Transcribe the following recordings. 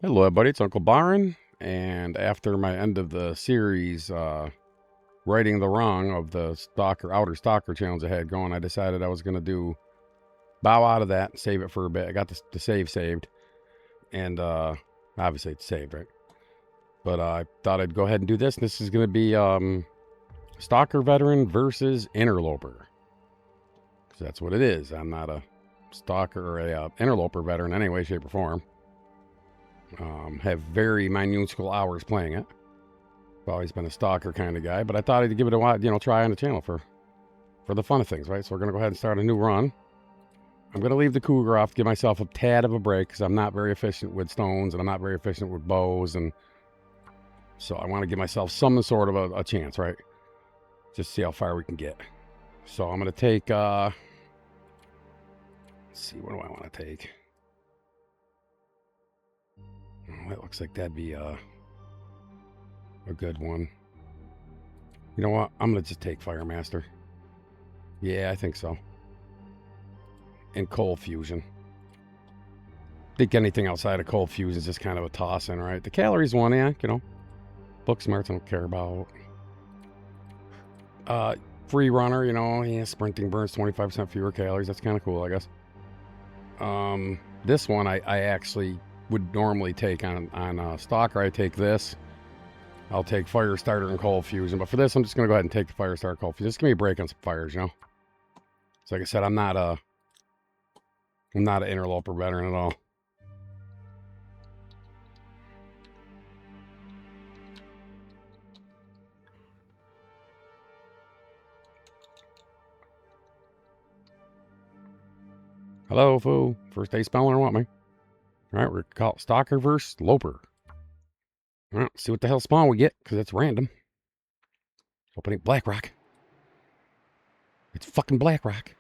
Hello, everybody. It's Uncle Byron. And after my end of the series, righting the wrong of the outer stalker challenge I had going, I decided I was going to bow out of that and save it for a bit. I got the save saved. And obviously it's saved, right? But I thought I'd go ahead and do this. This is going to be Stalker Veteran versus Interloper. Because that's what it is. I'm not a Stalker or a Interloper veteran in any way, shape, or form. Have very minuscule hours playing it. I've always been a Stalker kind of guy, but I thought I'd give it a try on the channel for the fun of things, right? So we're gonna go ahead and start a new run. I'm gonna leave the Cougar off, give myself a tad of a break because I'm not very efficient with stones and I'm not very efficient with bows, and so I want to give myself some sort of a chance, right? Just see how far we can get. So I'm gonna take. Let's see, what do I want to take? Oh, that looks like that'd be a good one. You know what? I'm gonna just take Firemaster. Yeah, I think so. And Cold Fusion. I think anything outside of Cold Fusion is just kind of a toss in, right? The calories one, yeah, Book smarts I don't care about. Free runner, yeah, sprinting burns 25% fewer calories. That's kind of cool, I guess. This one I actually would normally take on Stalker. I take this. I'll take Fire Starter and Cold Fusion, but for this, I'm just gonna go ahead and take the Fire Starter Cold Fusion. Just give me a break on some fires, So like I said, I'm not an Interloper veteran at all. Hello, fool. First day spelling or what, man? All right, we're called Stalker versus Loper. All right, see what the hell spawn we get, because it's random. Opening Blackrock. It's fucking Blackrock.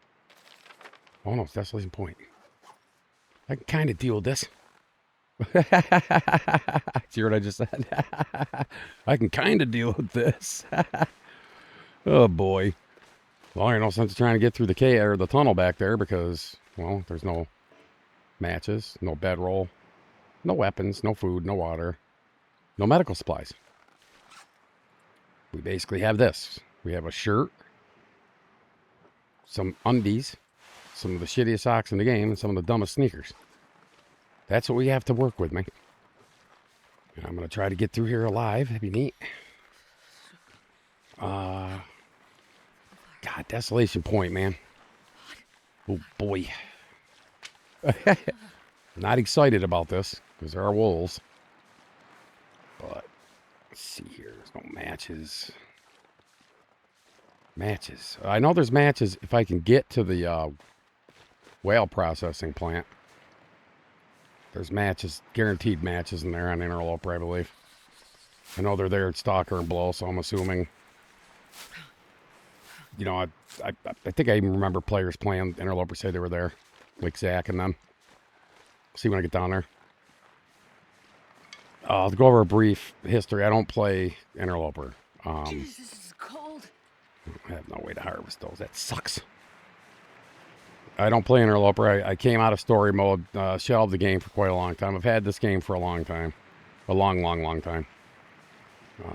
Oh no, it's Desolation Point. I can kind of deal with this. See what I just said? I can kind of deal with this. Oh boy. Well, there's no sense of trying to get through the tunnel back there because, well, there's no matches, no bedroll, no weapons, no food, no water, no medical supplies. We basically have this. We have a shirt, some undies, some of the shittiest socks in the game, and some of the dumbest sneakers. That's what we have to work with, man. And I'm going to try to get through here alive. That'd be neat. God, Desolation Point, man. Oh, boy. Not excited about this because there are wolves. But let's see here. There's no matches. Matches. I know there's matches if I can get to the whale processing plant. There's matches, guaranteed matches in there on Interloper, I believe. I know they're there at Stalker and Blow, so I'm assuming. I think I even remember players playing Interloper say they were there, like Zach and them. See when I get down there. I'll go over a brief history. I don't play Interloper. Jesus, this is cold. I have no way to harvest those. That sucks. I don't play Interloper. I came out of story mode, shelved the game for quite a long time. I've had this game for a long time. A long, long, long time.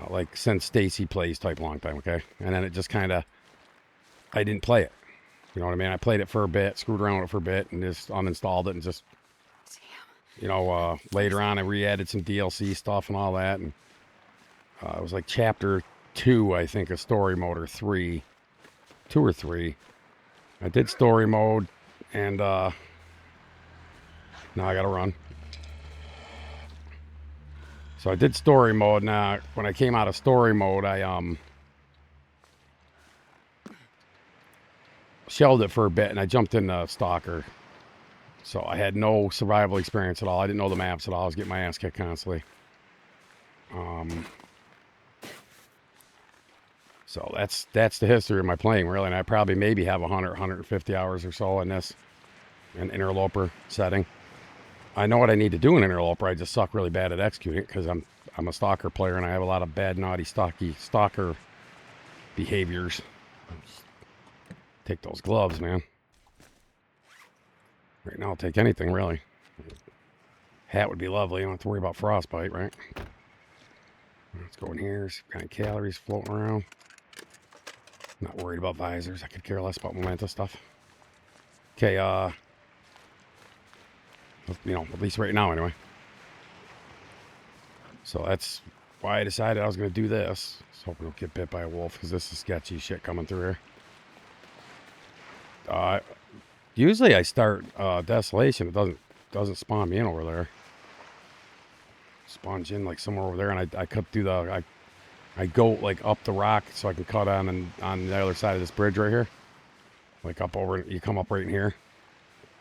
Like since Stacy plays type long time, okay? And then it just kind of, I didn't play it. You know what I mean? I played it for a bit, screwed around with it for a bit, and just uninstalled it and just, later on I re-added some DLC stuff and all that. And it was like chapter 2, I think, of story mode, or 3. 2 or 3. I did story mode, and now I gotta run. So I did story mode. Now, when I came out of story mode, I shelved it for a bit, and I jumped into Stalker. So I had no survival experience at all. I didn't know the maps at all. I was getting my ass kicked constantly. So that's the history of my playing, really. And I probably maybe have 100, 150 hours or so in this, an Interloper setting. I know what I need to do in Interloper. I just suck really bad at executing it because I'm a Stalker player and I have a lot of bad, naughty, Stalker behaviors. Take those gloves, man. Right now, I'll take anything, really. Hat would be lovely. I don't have to worry about frostbite, right? Let's go in here. See what kind of calories floating around. Not worried about visors. I could care less about Momenta stuff. Okay, you know, at least right now anyway. So that's why I decided I was going to do this. Just hoping I don't get bit by a wolf, because this is sketchy shit coming through here. Usually I start Desolation. It doesn't spawn me in over there. Spawns in like somewhere over there, and I cut through the I go like up the rock so I can cut on the other side of this bridge right here. Like up over, you come up right in here,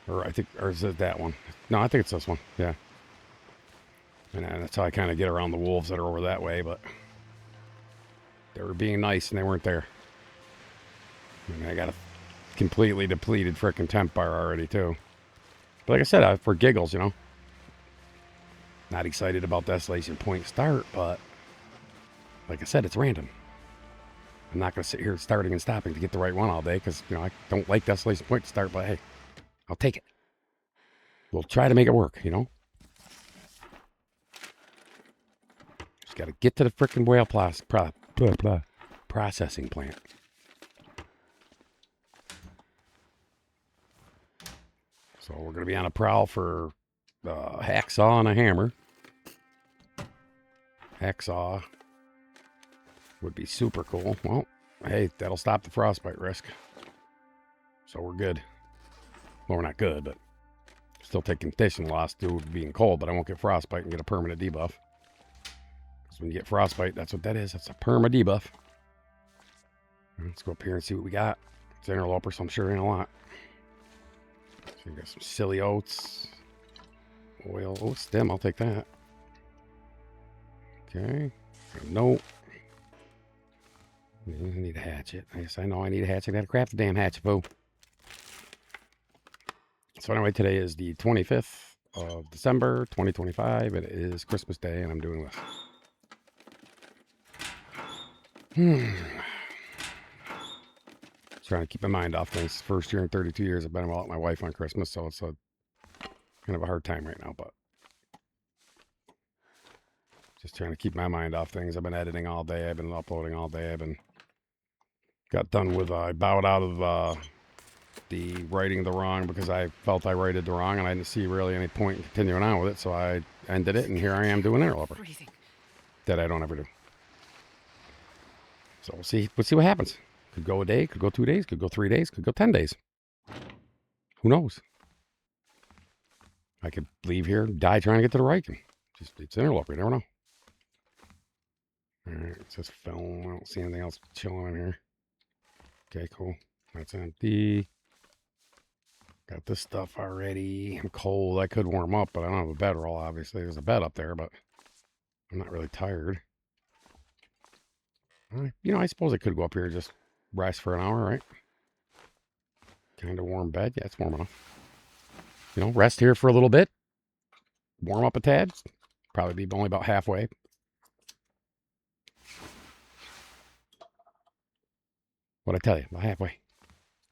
or is it that one? No, I think it's this one. Yeah. And that's how I kind of get around the wolves that are over that way, but they were being nice and they weren't there. And I got a completely depleted frickin' temp bar already too. But like I said, for giggles, you know. Not excited about Desolation Point start, but like I said, it's random. I'm not going to sit here starting and stopping to get the right one all day because, you know, I don't like Desolation Point to start, but hey, I'll take it. We'll try to make it work, you know. Just got to get to the frickin' whale processing plant. So we're going to be on a prowl for hacksaw and a hammer. Hacksaw would be super cool. Well, hey, that'll stop the frostbite risk. So we're good. Well, we're not good, but still take condition loss due to being cold, but I won't get frostbite and get a permanent debuff. Because when you get frostbite, that's what that is. That's a perma debuff. Let's go up here and see what we got. It's Interloper, so I'm sure ain't a lot. So we got some silly oats. Oil oat stem, I'll take that. Okay. Nope. I need a hatchet. Yes, I know I need a hatchet. I gotta craft the damn hatchet, fool. So anyway, today is the 25th of December, 2025. It is Christmas Day, and I'm doing this. Trying to keep my mind off things. First year in 32 years I've been without my wife on Christmas, so it's kind of a hard time right now, but just trying to keep my mind off things. I've been editing all day. I've been uploading all day. Got done with, I bowed out of the writing the wrong because I felt I righted the wrong and I didn't see really any point in continuing on with it, so I ended it, and here I am doing Interloper. That I don't ever do. So we'll see what happens. Could go a day, could go 2 days, could go 3 days, could go 10 days. Who knows? I could leave here and die trying to get to the right. It's Interloper, you never know. Alright, it says film. I don't see anything else chilling in here. Okay, cool. That's empty. Got this stuff already. I'm cold. I could warm up, but I don't have a bedroll, obviously. There's a bed up there, but I'm not really tired. You know, I suppose I could go up here and just rest for an hour, right? Kind of warm bed. Yeah, it's warm enough. You know, rest here for a little bit. Warm up a tad. Probably be only about halfway. What'd I tell you? About halfway.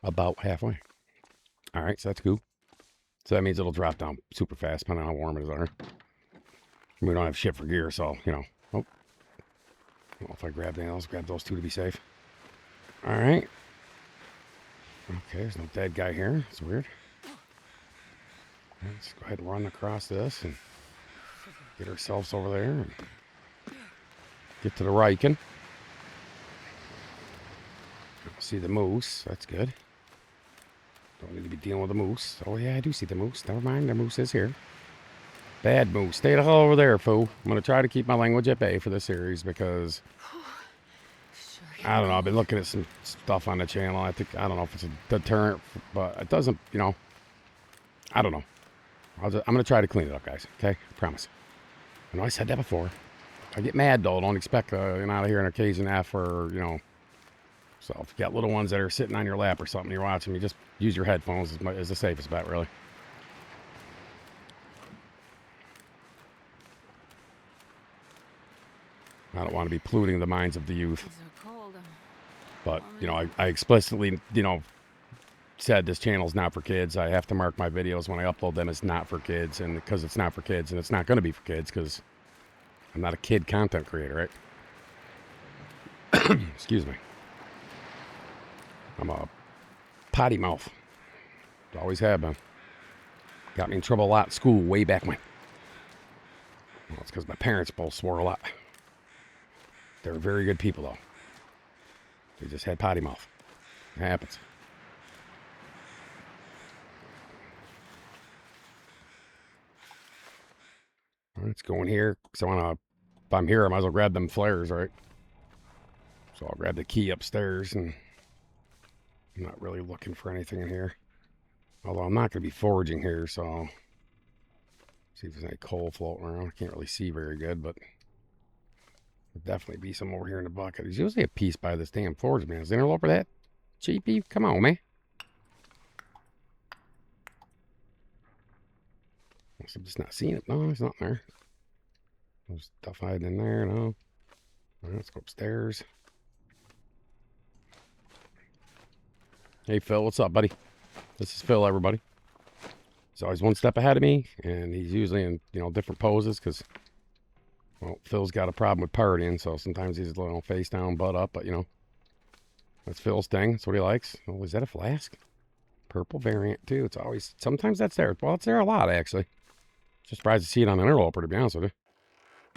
About halfway. All right, so that's cool. So that means it'll drop down super fast, depending on how warm it is there. We don't have shit for gear, so, you know. Oh. I don't know if I grab anything else. Grab those two to be safe. All right. Okay, there's no dead guy here. It's weird. Let's go ahead and run across this and get ourselves over there and get to the Riken. See the moose. That's good. Don't need to be dealing with the moose. Oh, yeah, I do see the moose. Never mind, the moose is here. Bad moose. Stay the hell over there, fool. I'm going to try to keep my language at bay for this series because, I don't know, I've been looking at some stuff on the channel. I don't know if it's a deterrent, but it doesn't, you know, I don't know. I'm going to try to clean it up, guys. Okay? I promise. I know I said that before. I get mad, though. Don't expect out of here an occasion F or, you know. So if you got little ones that are sitting on your lap or something, you're watching, you just use your headphones is the safest bet, really. I don't want to be polluting the minds of the youth. But, you know, I explicitly, you know, said this channel's not for kids. I have to mark my videos when I upload them as not for kids, and because it's not for kids, and it's not going to be for kids because I'm not a kid content creator, right? Excuse me. I'm a potty mouth. Always have been. Got me in trouble a lot at school way back when. Well, it's because my parents both swore a lot. They were very good people, though. They just had potty mouth. It happens. Let's go in here. So if I'm here, I might as well grab them flares, right? So I'll grab the key upstairs, and I'm not really looking for anything in here. Although I'm not going to be foraging here, so I'll see if there's any coal floating around. I can't really see very good, but there'll definitely be some over here in the bucket. There's usually a piece by this damn forge, man. Is the Interloper that cheapy? Come on, man. I'm just not seeing it. No, it's not there. There's stuff hiding in there. No. All right, let's go upstairs. Hey, Phil, what's up, buddy? This is Phil, everybody. He's always one step ahead of me, and he's usually in, different poses because, well, Phil's got a problem with partying, so sometimes he's a little face down, butt up, but, that's Phil's thing. That's what he likes. Oh, is that a flask? Purple variant, too. It's always, sometimes that's there. Well, it's there a lot, actually. Just surprised to see it on an Interloper, to be honest with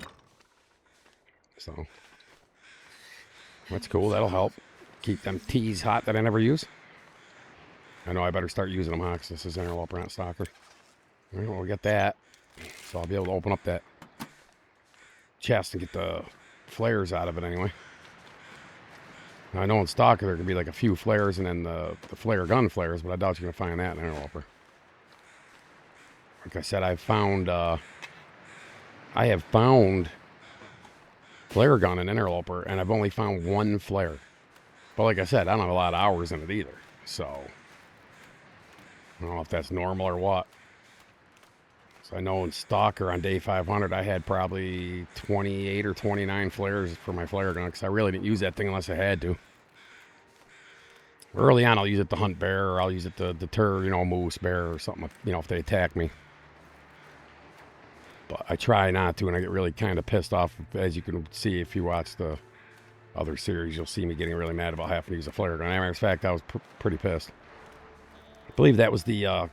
you. So, that's cool. That'll help keep them teas hot that I never use. I know I better start using them, huh? Because this is Interloper, not Stalker. All right, well, we got that. So I'll be able to open up that chest and get the flares out of it anyway. Now, I know in Stalker there could be like a few flares and then the flare gun flares, but I doubt you're going to find that in Interloper. Like I said, I have found flare gun in Interloper, and I've only found one flare. But like I said, I don't have a lot of hours in it either. So I don't know if that's normal or what. So I know in Stalker on day 500, I had probably 28 or 29 flares for my flare gun because I really didn't use that thing unless I had to. Early on, I'll use it to hunt bear, or I'll use it to deter, moose, bear, or something, if they attack me. But I try not to, and I get really kind of pissed off. As you can see if you watch the other series, you'll see me getting really mad about having to use a flare gun. As a matter of fact, I was pretty pissed. I believe that was the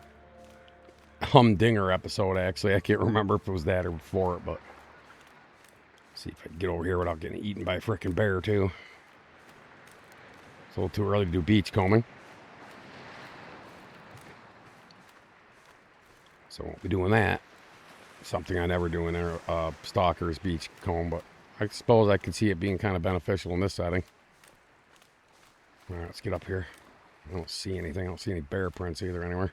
Humdinger episode, actually. I can't remember if it was that or before it, but see if I can get over here without getting eaten by a freaking bear, too. It's a little too early to do beach combing. So I won't be doing that. Something I never do in there, Stalker's beach comb, but I suppose I could see it being kind of beneficial in this setting. All right, let's get up here. I don't see anything. I don't see any bear prints either anywhere.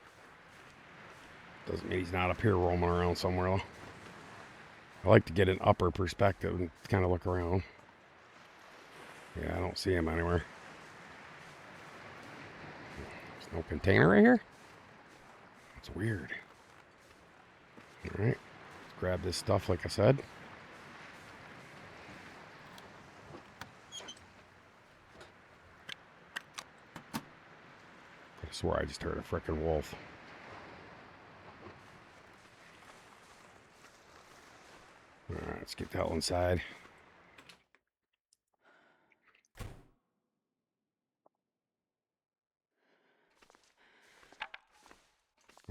Doesn't mean he's not up here roaming around somewhere, though. I like to get an upper perspective and kind of look around. Yeah, I don't see him anywhere. There's no container right here? That's weird. All right. Grab this stuff like I said. I swear I just heard a frickin' wolf. Alright, let's get the hell inside.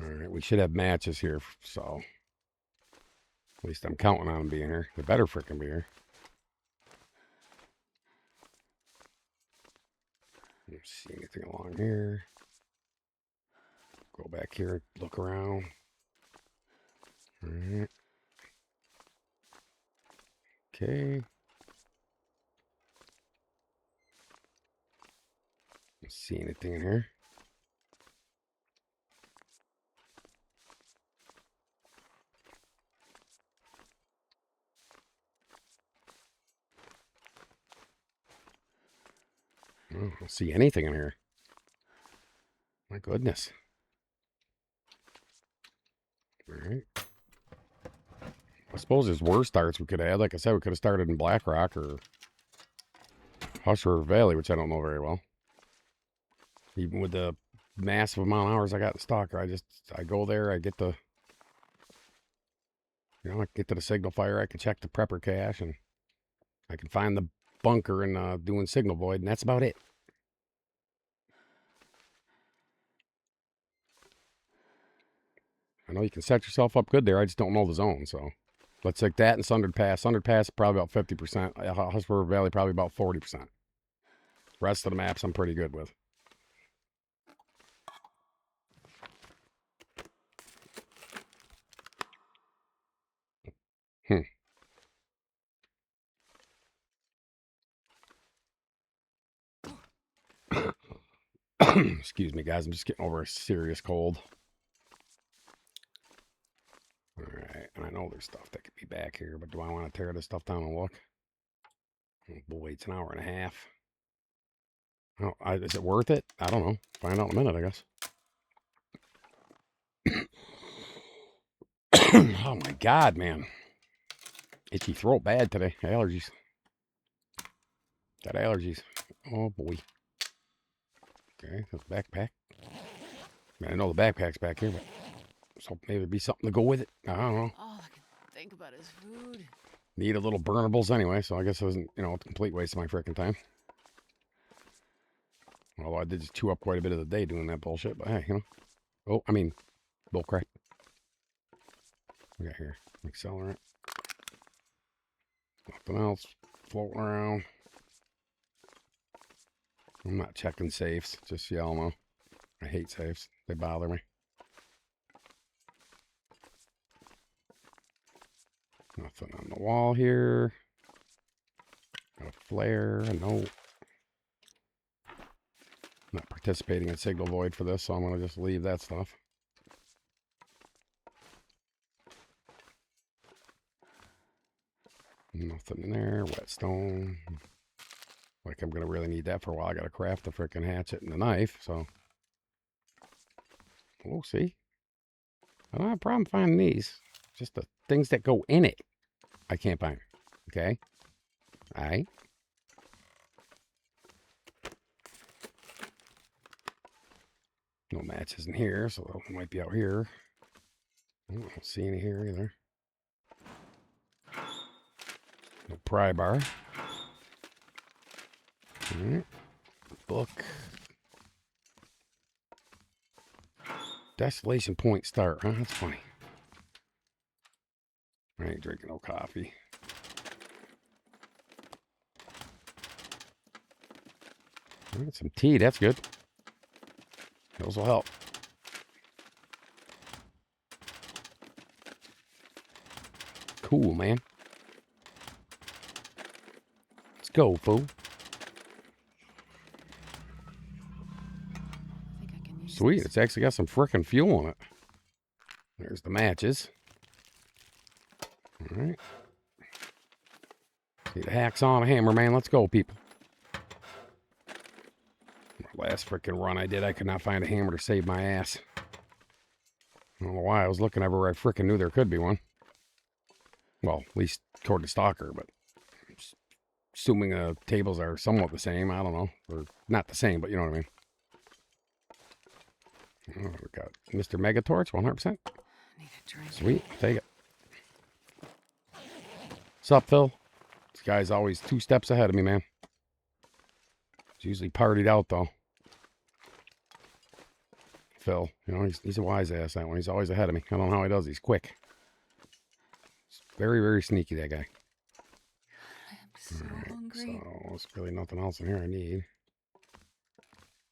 Alright, we should have matches here, so at least I'm counting on them being here. They better frickin' be here. Don't see anything along here. Go back here, look around. Alright. Okay. Don't see anything in here. Oh, I don't see anything in here. My goodness. Alright. I suppose there's worse starts we could add. Like I said, we could have started in Black Rock or Hush River Valley, which I don't know very well. Even with the massive amount of hours I got in Stalker. I go there, I get the, I get to the signal fire, I can check the prepper cache, and I can find the bunker and doing signal void, and that's about it. I know you can set yourself up good there. I just don't know the zone, so let's take that and Sundered Pass. Sundered Pass probably about 50%. Husper Valley probably about 40%. Rest of the maps I'm pretty good with. Excuse me, guys. I'm just getting over a serious cold. All right, and I know there's stuff that could be back here, but do I want to tear this stuff down and look? Oh boy, it's an hour and a half. Oh, is it worth it? I don't know. Find out in a minute, I guess. Oh my God, man. Itchy throat bad today. Allergies. Got allergies. Oh boy. Okay, that's backpack. I know the backpack's back here, but so maybe it'd be something to go with it. I don't know. All I can think about is food. Need a little burnables anyway, so I guess it wasn't, a complete waste of my freaking time. Although I did just chew up quite a bit of the day doing that bullshit, but hey, Oh, I mean, bullcrap. We got here? Accelerant. Nothing else floating around. I'm not checking safes, just so y'all know. I hate safes. They bother me. Nothing on the wall here. Got a flare, a note. Not participating in signal void for this, so I'm going to just leave that stuff. Nothing in there. Whetstone. Like I'm going to really need that for a while. I got to craft the freaking hatchet and the knife, so. Oh, see? I don't have a problem finding these. Just the things that go in it, I can't find. Okay? Alright. No matches in here, so it might be out here. I don't see any here either. No pry bar. Alright. Book. Desolation Point start, huh? That's funny. I ain't drinking no coffee. I got some tea, that's good. Those will help. Cool, man. Let's go, fool. Sweet, it's actually got some frickin' fuel on it. There's the matches. Alright. See the hacksaw and a hammer, man. Let's go, people. Last frickin' run I did, I could not find a hammer to save my ass. I don't know why. I was looking everywhere I frickin' knew there could be one. Well, at least toward the Stalker, but assuming the tables are somewhat the same, I don't know. Or not the same, but you know what I mean. Oh, we got Mr. Megatorch, 100%. Need a drink. Sweet, take it. What's up, Phil? This guy's always 2 steps ahead of me, man. He's usually partied out, though. Phil, he's a wise ass, that one. He's always ahead of me. I don't know how he does. He's quick. He's very, very sneaky, that guy. I'm so hungry. So there's really nothing else in here I need.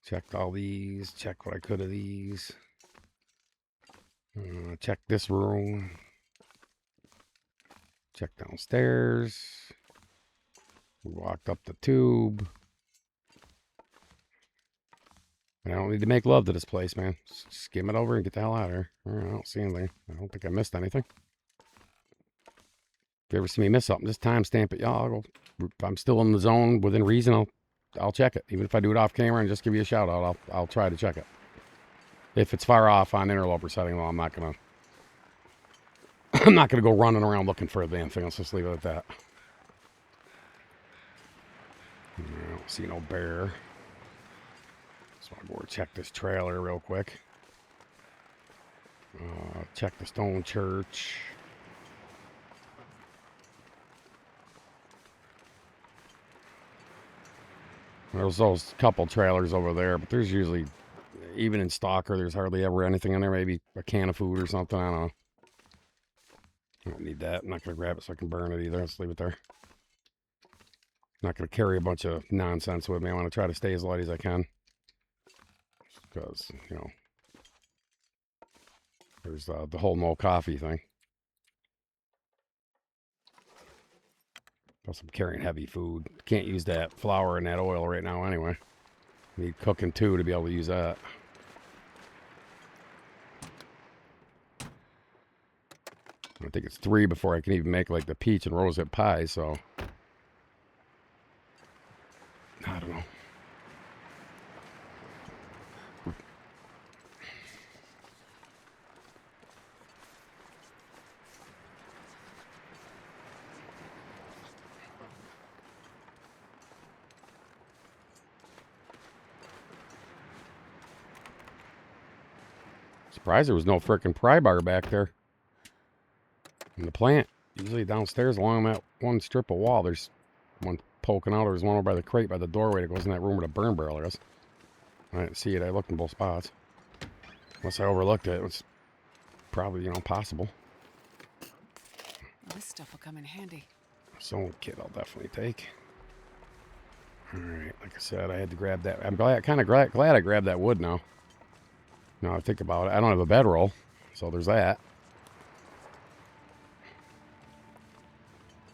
Checked all these. Check what I could of these. Check this room. Check downstairs. We walked up the tube. I don't need to make love to this place, man. Just skim it over and get the hell out of here. I don't see anything. I don't think I missed anything. If you ever see me miss something, just timestamp it, y'all. If I'm still in the zone within reason, I'll check it. Even if I do it off camera and just give you a shout out, I'll try to check it. If it's far off on interloper setting, well, I'm not gonna go running around looking for a damn thing. Let's just leave it at that. I don't see no bear. So I'll go check this trailer real quick. Check the stone church. There's those couple trailers over there, but there's usually, even in Stalker, there's hardly ever anything in there. Maybe a can of food or something. I don't know. I don't need that. I'm not going to grab it so I can burn it either. Let's leave it there. I'm not going to carry a bunch of nonsense with me. I want to try to stay as light as I can. Because, you know, there's the whole no coffee thing. Plus, I'm carrying heavy food. Can't use that flour and that oil right now anyway. Need cooking too to be able to use that. I think it's 3 before I can even make like the peach and rosehip pie, so I don't know. Surprised there was no frickin' pry bar back there in the plant. Usually downstairs along that one strip of wall, there's one poking out. There's one over by the crate by the doorway that goes in that room with a burn barrel, I guess. I didn't see it. I looked in both spots. Unless I overlooked it. It's probably, you know, possible. Well, this stuff will come in handy. Sewing kit I'll definitely take. Alright, like I said, I had to grab that. I'm kind of glad I grabbed that wood now. Now I think about it. I don't have a bedroll, so there's that.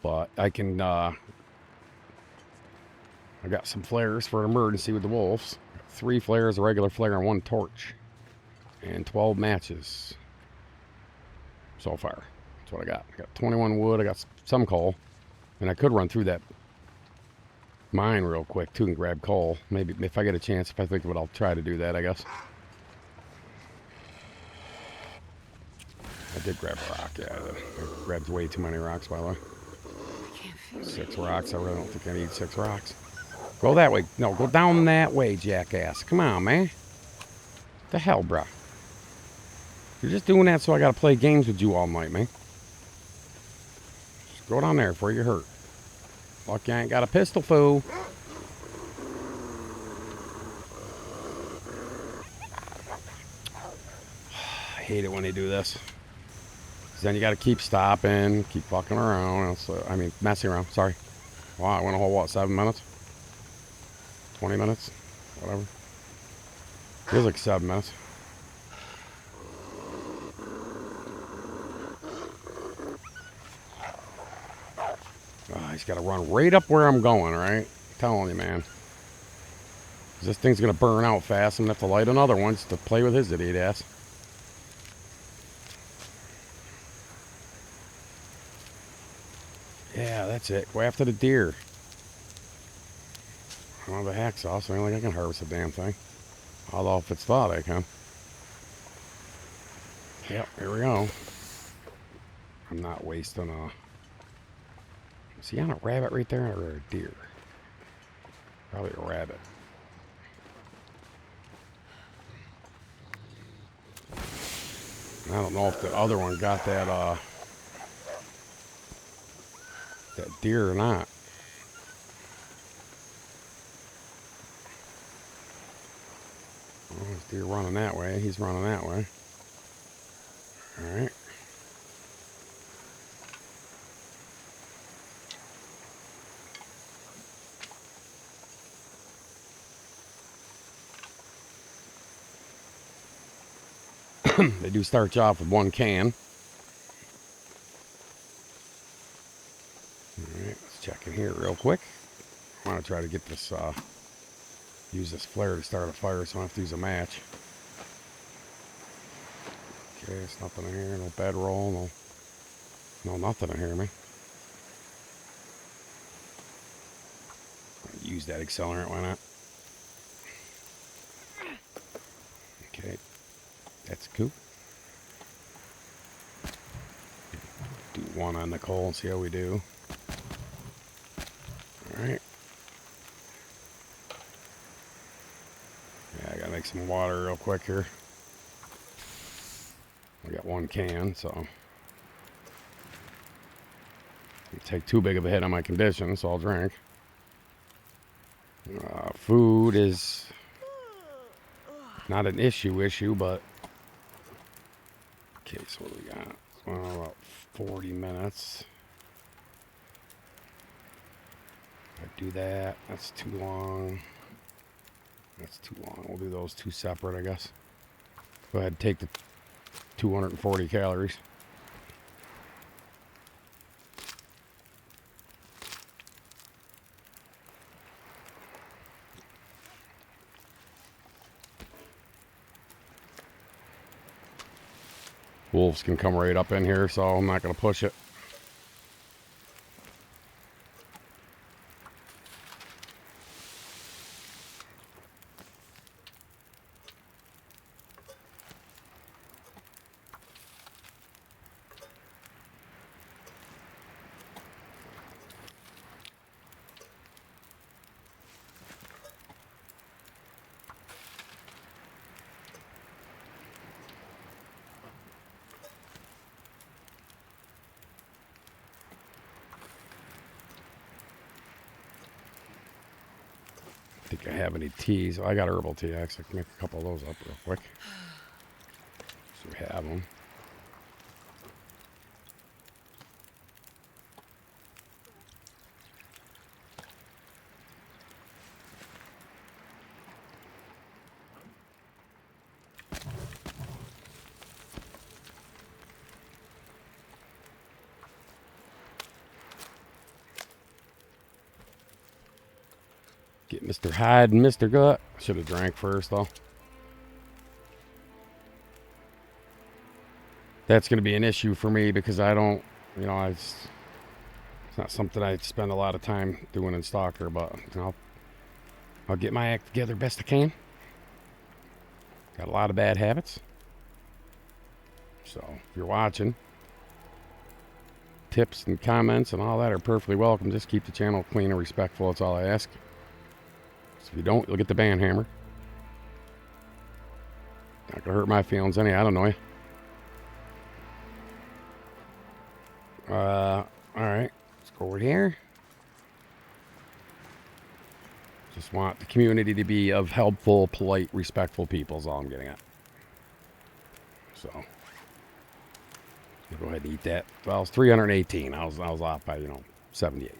But I can, I got some flares for an emergency with the wolves. 3 flares, a regular flare, and 1 torch. And 12 matches. So far. That's what I got. I got 21 wood, I got some coal. And I could run through that mine real quick too and grab coal. Maybe if I get a chance, if I think of it, I'll try to do that, I guess. I did grab a rock, yeah. I grabbed way too many rocks, by the way. 6 rocks. I really don't think I need 6 rocks. Go that way. No, go down that way, jackass. Come on, man. The hell, bruh. You're just doing that so I gotta play games with you all night, man. Just go down there before you hurt. Lucky I ain't got a pistol, fool. I hate it when they do this. Then you got to keep stopping, keep fucking around. I mean, messing around. Sorry. Wow, I went a whole, what, 7 minutes? 20 minutes? Whatever. Feels like 7 minutes. Oh, he's got to run right up where I'm going, right? I'm telling you, man. This thing's going to burn out fast. I'm going to have to light another one just to play with his idiot ass. Yeah, that's it. Go after the deer. I don't have a hacksaw, so I don't think I can harvest the damn thing. Although if it's thought I can. Yep, here we go. I'm not wasting a... Is he on a rabbit right there or a deer? Probably a rabbit. I don't know if the other one got that deer or not. Well, this deer running that way. He's running that way. All right. They do start you off with 1 can. All right, let's check in here real quick. I want to try to get this, use this flare to start a fire so I don't have to use a match. Okay, there's nothing in here, no bedroll, no nothing in here, man. Use that accelerant, why not? Okay, that's cool. Do 1 on the coal and see how we do. Alright. Yeah, I got Make some water real quick here. I got 1 can, so I'll take too big of a hit on my condition, so I'll drink. Food is not an issue, but okay. So what do we got? Well, about 40 minutes. If I do that, that's too long. That's too long. We'll do those 2 separate, I guess. Go ahead and take the 240 calories. Wolves can come right up in here, so I'm not going to push it. I think I have any teas. Oh, I got herbal tea. Actually, I can make a couple of those up real quick. So we have them. Get Mr. Hyde and Mr. Gut. Should have drank first, though. That's going to be an issue for me because I don't, you know, it's not something I spend a lot of time doing in Stalker, but you know, I'll get my act together best I can. Got a lot of bad habits. So, if you're watching, tips and comments and all that are perfectly welcome. Just keep the channel clean and respectful. That's all I ask. So if you don't, you'll get the ban hammer. Not gonna hurt my feelings any. I don't know you. Alright. Let's go over here. Just want the community to be of helpful, polite, respectful people is all I'm getting at. So I'll go ahead and eat that. Well, it's 318. I was off by, 78.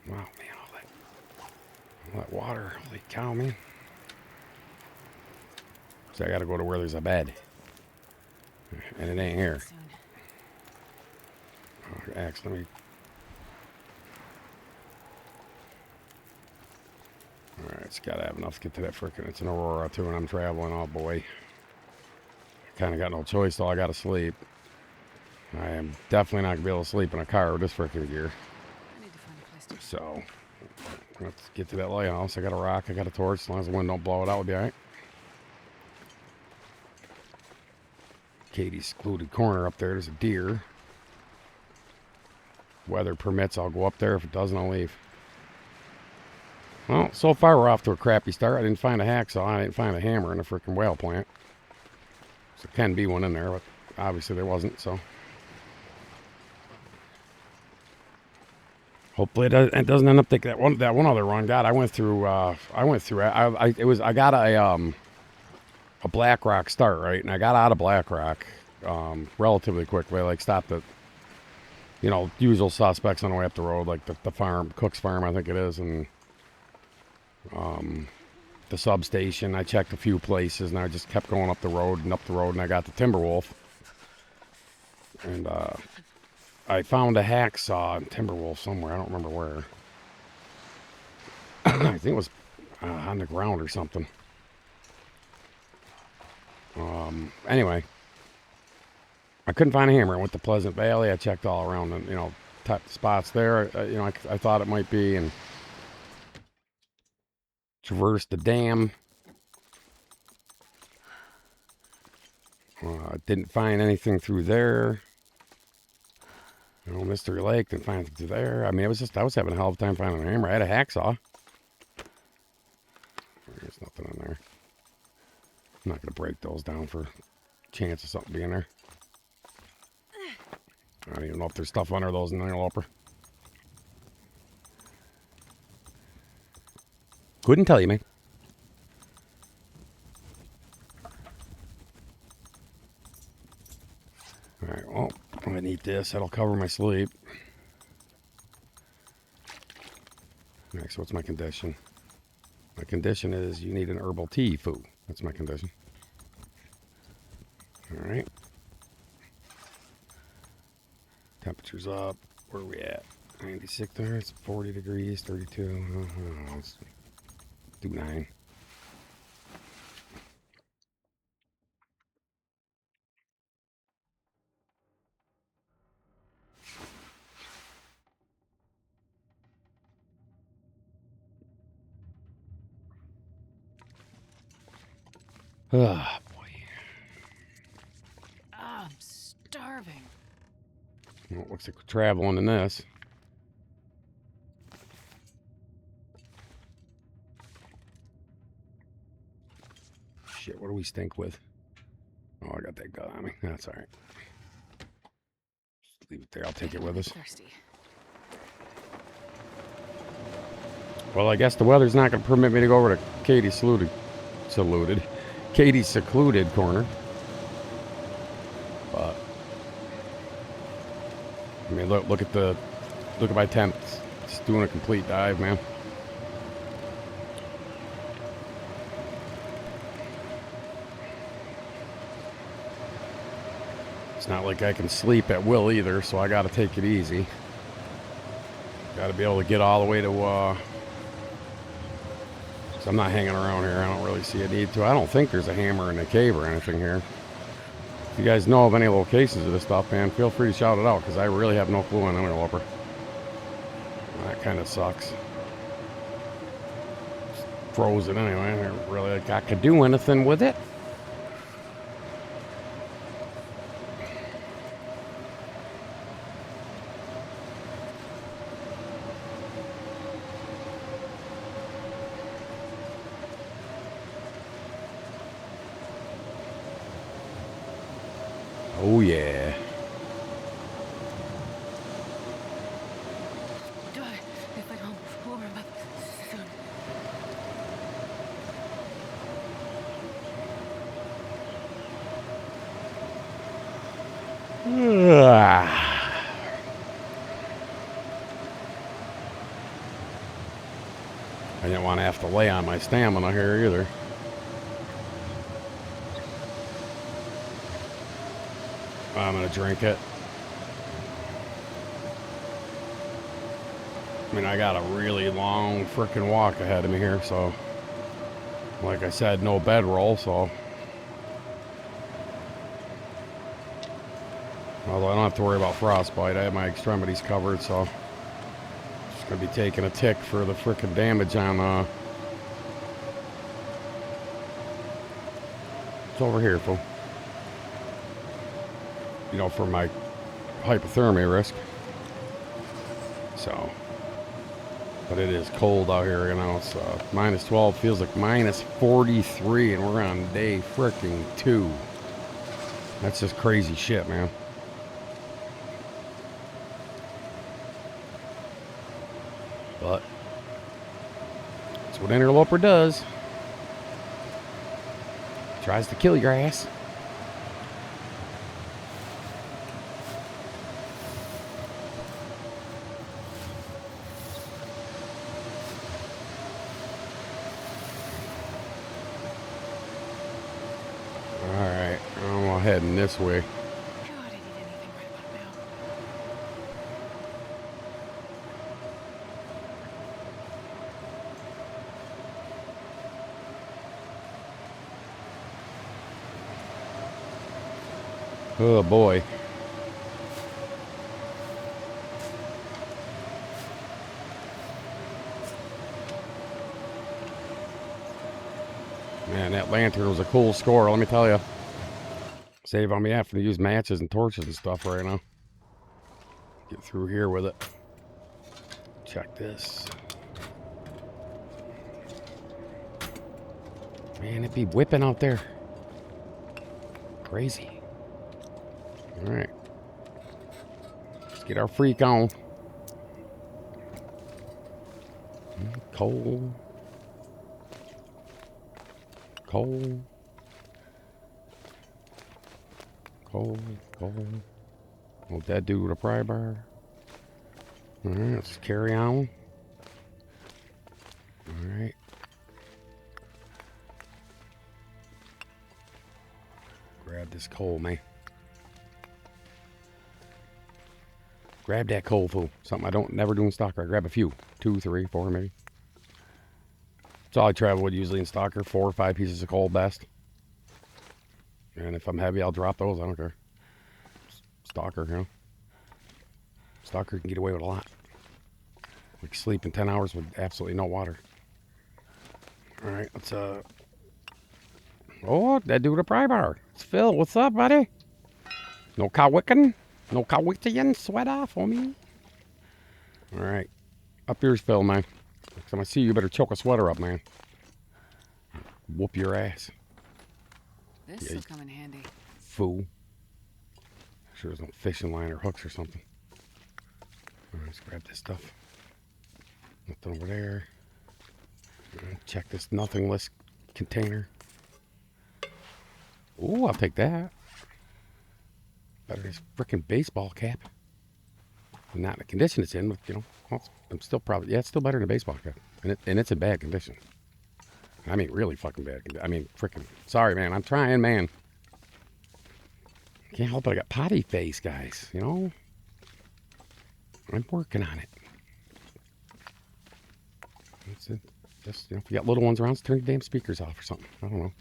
Wow, man, all that water. Holy cow, man. So I gotta go to where there's a bed. And it ain't here. Actually, let me... Alright, it's gotta have enough to get to that frickin'... It's an Aurora, too, and I'm traveling. Oh, boy. Kinda got no choice, though. I gotta sleep. I am definitely not gonna be able to sleep in a car with this frickin' gear. So, let's get to that lighthouse. I got a rock, I got a torch. As long as the wind don't blow it out, we'll be alright. Katie's secluded corner up there. There's a deer. Weather permits, I'll go up there. If it doesn't, I'll leave. Well, so far we're off to a crappy start. I didn't find a hacksaw. I didn't find a hammer in a freaking whale plant. So there can be one in there, but obviously there wasn't, so. Hopefully it doesn't end up like that one other run. God, I got a Black Rock start, right? And I got out of Black Rock relatively quickly. Like stopped at, usual suspects on the way up the road, like the farm, Cook's Farm, I think it is, and the substation. I checked a few places, and I just kept going up the road, and I got the Timberwolf. And I found a hacksaw in Timberwolf somewhere. I don't remember where. I think it was on the ground or something. Anyway, I couldn't find a hammer. I went to Pleasant Valley. I checked all around and, type spots there, I thought it might be, and traversed the dam. Didn't find anything through there. Mystery Lake, didn't find anything through there. I mean, I was having a hell of a time finding a hammer. I had a hacksaw. There's nothing in I'm not going to break those down for chance of something being there. I don't even know if there's stuff under those in the Interloper. Couldn't tell you, man. Alright, well, I'm going to need this. That'll cover my sleep. Next, what's my condition? My condition is you need an herbal tea food. That's my condition. Alright. Temperature's up. Where are we at? 96 there. It's 40 degrees, 32. Let's do 9. Ah, boy. I'm starving. Well, looks like we're traveling in this. Shit, what do we stink with? Oh, I got that gun on me. That's alright. Just leave it there. I'll take it with us. Thirsty. Well, I guess the weather's not going to permit me to go over to Katie's secluded corner. But I mean, look at my tent. It's doing a complete dive, man. It's not like I can sleep at will either, so I got to take it easy. Got to be able to get all the way to. So I'm not hanging around here. I don't really see a need to. I don't think there's a hammer in the cave or anything here. If you guys know of any locations of this stuff, man, feel free to shout it out, because I really have no clue on Interloper. That kind of sucks. It's frozen anyway. I never really got to do anything with it. Oh, yeah. If I don't warm up soon. I didn't want to have to lay on my stamina here either. I'm going to drink it. I mean, I got a really long freaking walk ahead of me here, so like I said, no bedroll, so although I don't have to worry about frostbite. I have my extremities covered, so just gonna be taking a tick for the freaking damage on it's over here, fool. You know, for my hypothermia risk. So, but it is cold out here, you know. It's minus 12, feels like minus 43, and we're on day freaking 2. That's just crazy shit, man. But that's what Interloper does. Tries to kill your ass. Alright, I'm heading this way. God, I need anything right about now. Oh boy. Man, that lantern was a cool score, let me tell you. Save on me having to use matches and torches and stuff right now. Get through here with it. Check this. Man, it be whipping out there. crazy. All right. Let's get our freak on. Coal. Coal. Coal. Coal. Well, that dude with a pry bar. All right, let's carry on. All right. Grab this coal, man. Grab that coal, fool. Something I don't never do in Stalker. I grab a few. 2, 3, 4, maybe. That's all I travel with usually in Stalker. 4 or 5 pieces of coal best. And if I'm heavy, I'll drop those. I don't care. Stalker, you know. Stalker can get away with a lot. Like sleeping 10 hours with absolutely no water. Alright, let's oh, that dude with a pry bar. It's Phil. What's up, buddy? No cowicking? No cowicking? Sweat off on me. Alright. Up yours, Phil, man. Next time I see you, you better choke a sweater up, man. Whoop your ass. This'll come in handy. Fool. Sure there's no fishing line or hooks or something. Alright, let's grab this stuff. Nothing over there. Check this nothingless container. Ooh, I'll take that. Better than this frickin' baseball cap. Not in the condition it's in, but you know, well, I'm still probably, yeah, it's still better than a baseball cap. And it's in bad condition. I mean, really fucking bad condition. I mean, frickin', sorry, man. I'm trying, man. Can't help it. I got potty face, guys, you know? I'm working on it. That's it. Just, you know, if you got little ones around, just turn your damn speakers off or something. I don't know.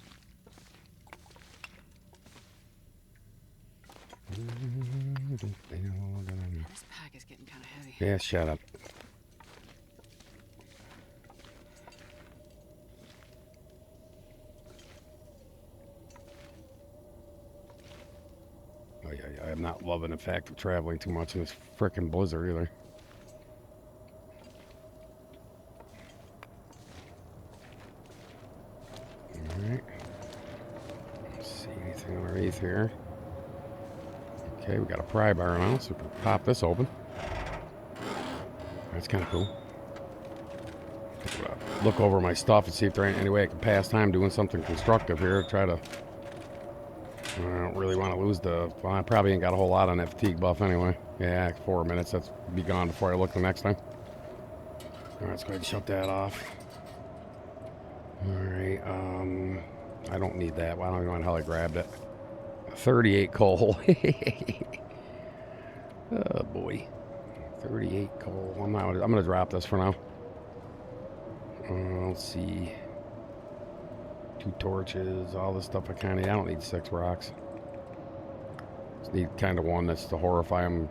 This pack is getting kind of heavy. Yeah, shut up. Oh, yeah, I'm not loving the fact of traveling too much in this frickin' blizzard either. Alright. Let's see anything underneath here. Okay, we got a pry bar now, so we can pop this open. That's kind of cool. Look over my stuff and see if there ain't any way I can pass time doing something constructive here. Try to... I don't really want to lose the... Well, I probably ain't got a whole lot on that fatigue buff anyway. Yeah, 4 minutes. That's be gone before I look the next time. Alright, let's go ahead and shut that off. Alright, I don't need that. Well, I don't even know how I grabbed it. 38 coal. Oh boy. 38 coal. I'm gonna drop this for now. Let's see. 2 torches, all this stuff I don't need 6 rocks. Just need kind of one that's to horrify them.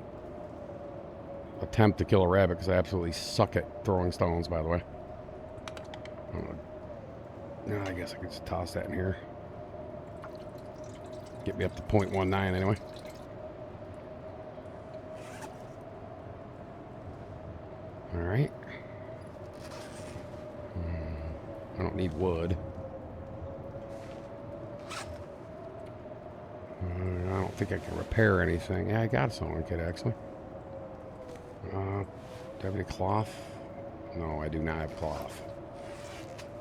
Attempt to kill a rabbit, because I absolutely suck at throwing stones, by the way. I guess I could just toss that in here. Get me up to 0.19 anyway. Alright. I don't need wood. I don't think I can repair anything. Yeah, I got a sewing kit, actually. Do I have any cloth? No, I do not have cloth.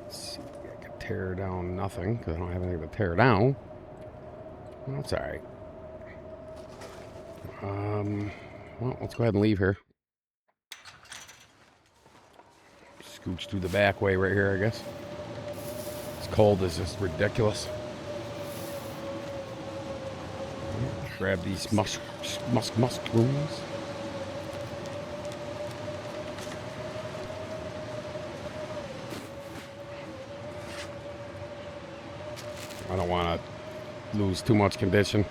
Let's see. I can tear down nothing, because I don't have anything to tear down. Well, that's alright. Well, let's go ahead and leave here. Scooch through the back way right here, I guess. It's cold, it's just ridiculous. Grab these mushrooms. I don't want to lose too much condition.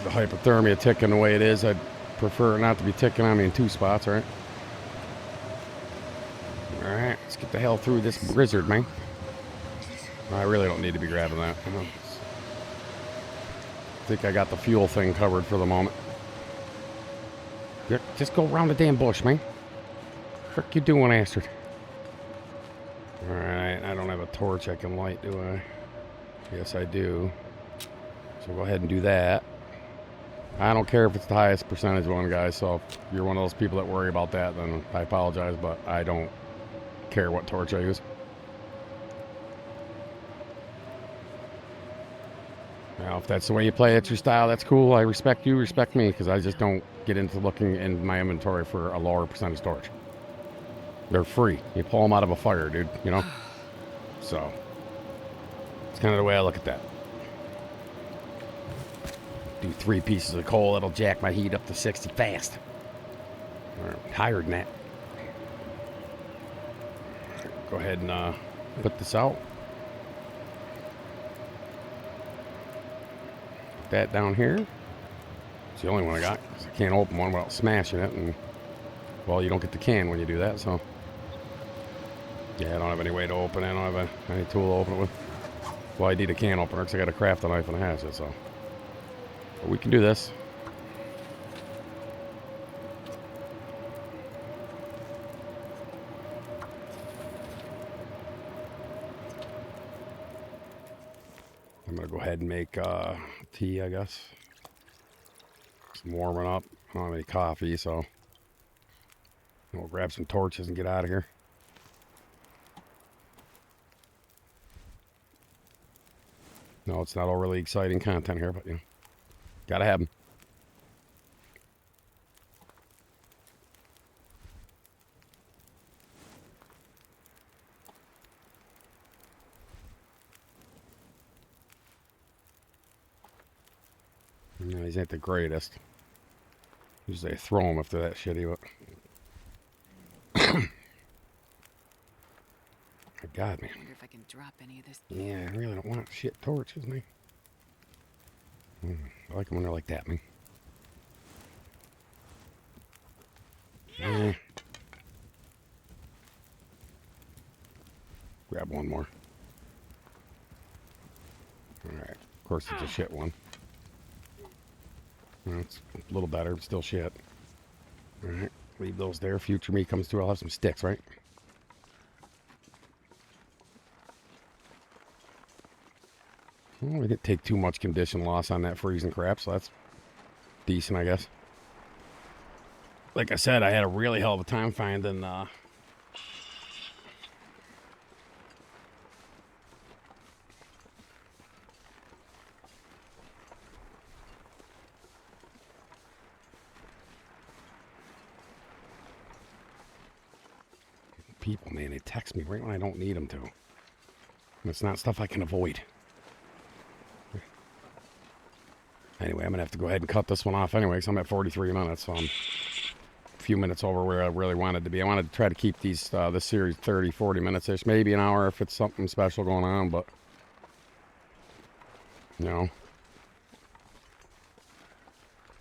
The hypothermia ticking the way it is, I'd prefer it not to be ticking on me in 2 spots, right? Alright, let's get the hell through this blizzard, man. I really don't need to be grabbing that. I think I got the fuel thing covered for the moment. Just go around the damn bush, man. What the frick you doing, Astrid? Alright, I don't have a torch I can light, do I? Yes, I do. So go ahead and do that. I don't care if it's the highest percentage one, guys. So if you're one of those people that worry about that, then I apologize, but I don't care what torch I use. Now, if that's the way you play, it's your style, that's cool. I respect you, respect me, because I just don't get into looking in my inventory for a lower percentage torch. They're free. You pull them out of a fire, dude, you know? So, it's kind of the way I look at that. Do 3 pieces of coal, that'll jack my heat up to 60 fast. Or higher than that. Go ahead and put this out. Put that down here. It's the only one I got, because I can't open one without smashing it, and, well, you don't get the can when you do that, so. Yeah, I don't have any way to open it. I don't have any tool to open it with. Well, I need a can opener, because I got a crafting knife and a hatchet, so. But we can do this. I'm going to go ahead and make tea, I guess. Some warming up. I don't have any coffee, so we'll grab some torches and get out of here. No, it's not all really exciting content here, but you know, gotta have them. No, these ain't the greatest. Usually I throw them if they're that shitty, but my God, man. I wonder if I can drop any of this. Yeah, I really don't want shit torches, man. I like them when they're like that, man. Yeah. Grab one more. Alright. Of course, it's a shit one. Well, it's a little better, but still shit. Alright. Leave those there. Future me comes through, I'll have some sticks, right? Well, we didn't take too much condition loss on that freezing crap, so that's decent, I guess. Like I said, I had a really hell of a time finding people, man. They text me right when I don't need them to. And it's not stuff I can avoid. Anyway, I'm going to have to go ahead and cut this one off anyway, because I'm at 43 minutes, so I'm a few minutes over where I really wanted to be. I wanted to try to keep these this series 30, 40 minutes-ish, maybe an hour if it's something special going on, but, you know.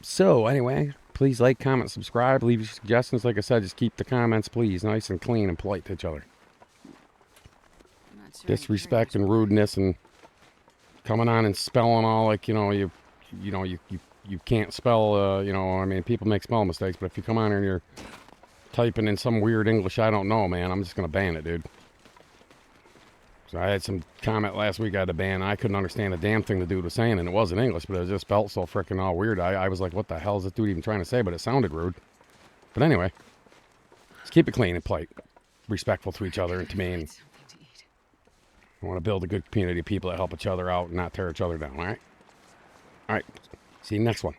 So, anyway, please like, comment, subscribe, leave your suggestions. Like I said, just keep the comments, please, nice and clean and polite to each other. Disrespect and rudeness and coming on and spelling all like, you can't spell, I mean, people make spell mistakes, but if you come on here and you're typing in some weird English I don't know, man, I'm just going to ban it, dude. So I had some comment last week I had to ban. I couldn't understand a damn thing the dude was saying, and it wasn't English, but it just felt so freaking all weird. I was like, what the hell is this dude even trying to say? But it sounded rude. But anyway, just keep it clean and polite, respectful to each other and to me. And I want to build a good community of people that help each other out and not tear each other down, all right? All right. See you next one.